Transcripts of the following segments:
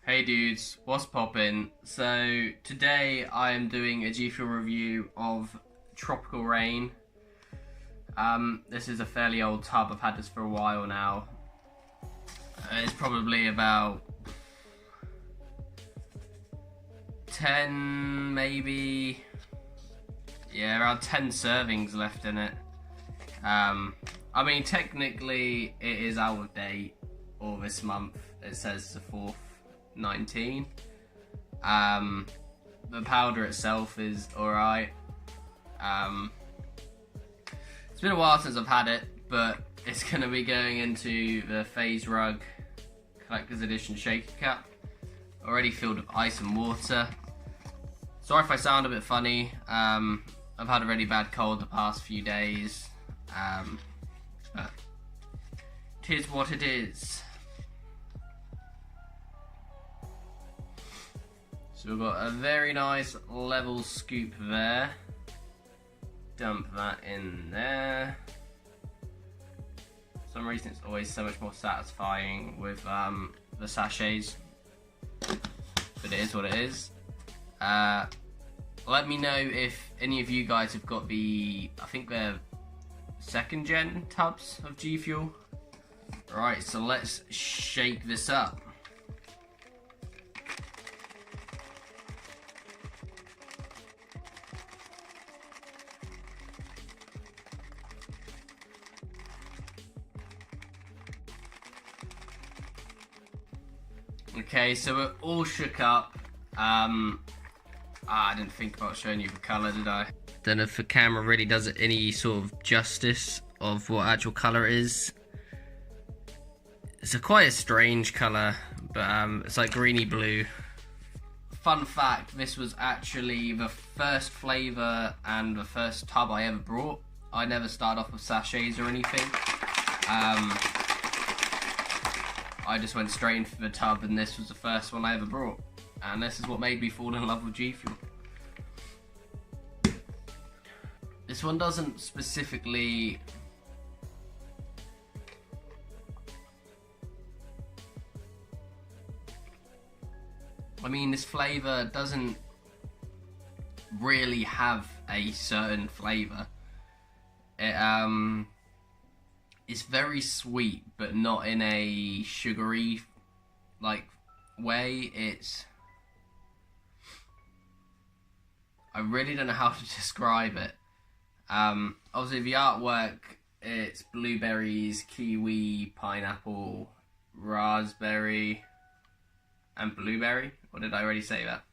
Hey dudes, what's poppin'? So today I am doing a Gfuel review of Tropical Rain. This is a fairly old tub. I've had this for a while now. It's probably about 10, maybe, yeah, around 10 servings left in it. I mean, technically it is out of date, or this month it says the 4th 19. The powder itself is alright. It's been a while since I've had it, but it's going to be going into the Phase Rug Collector's Edition Shaker Cup. Already filled with ice and water. Sorry if I sound a bit funny. I've had a really bad cold the past few days. But it is what it is. So we've got a very nice level scoop there. Dump that in there. For some reason it's always so much more satisfying with the sachets. But it is what it is. Let me know if any of you guys have got the, I think they're 2nd gen tubs of Gfuel. Right, so let's shake this up. Okay, so we're all shook up. I didn't think about showing you the colour, did I? Don't know if the camera really does it any sort of justice of what actual colour it is. It's quite a strange colour, but it's like greeny blue. Fun fact, this was actually the first flavour and the first tub I ever brought. I never started off with sachets or anything. I just went straight in for the tub, and this was the first one I ever brought. And this is what made me fall in love with Gfuel. This one doesn't specifically... I mean, this flavour doesn't really have a certain flavour. It's very sweet, but not in a sugary way. I really don't know how to describe it. Obviously the artwork, it's blueberries, kiwi, pineapple, raspberry, and blueberry. Or did I already say that?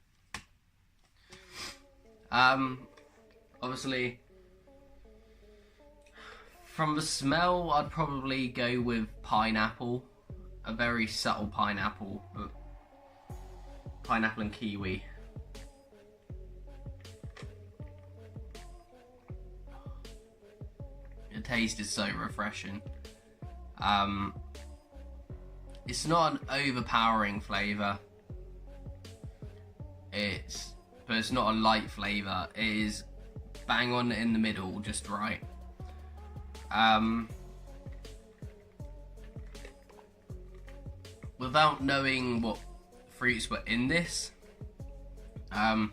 Obviously, from the smell, I'd probably go with pineapple. A very subtle pineapple, but pineapple and kiwi. The taste is so refreshing. It's not an overpowering flavour. But it's not a light flavour. It is bang on in the middle, just right. Without knowing what fruits were in this, I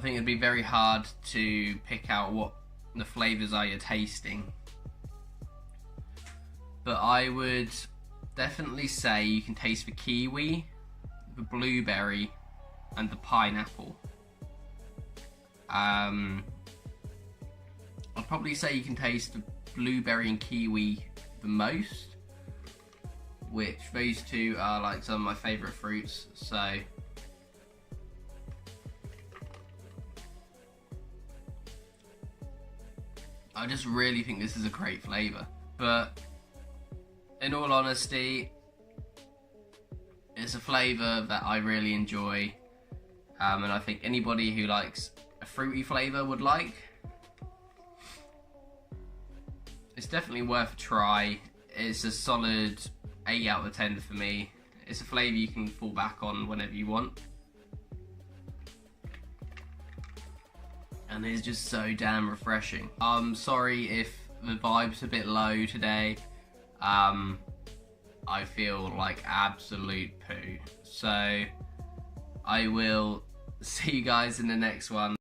think it'd be very hard to pick out what the flavours are you're tasting. But I would definitely say you can taste the kiwi, the blueberry, and the pineapple. I'd probably say you can taste the blueberry and kiwi the most, which those two are like some of my favourite fruits, so I just really think this is a great flavour. But in all honesty, it's a flavour that I really enjoy, and I think anybody who likes a fruity flavour would like. It's definitely worth a try. It's a solid 8 out of 10 for me. It's a flavour you can fall back on whenever you want. And it's just so damn refreshing. I'm sorry if the vibe's a bit low today. I feel like absolute poo. So I will see you guys in the next one.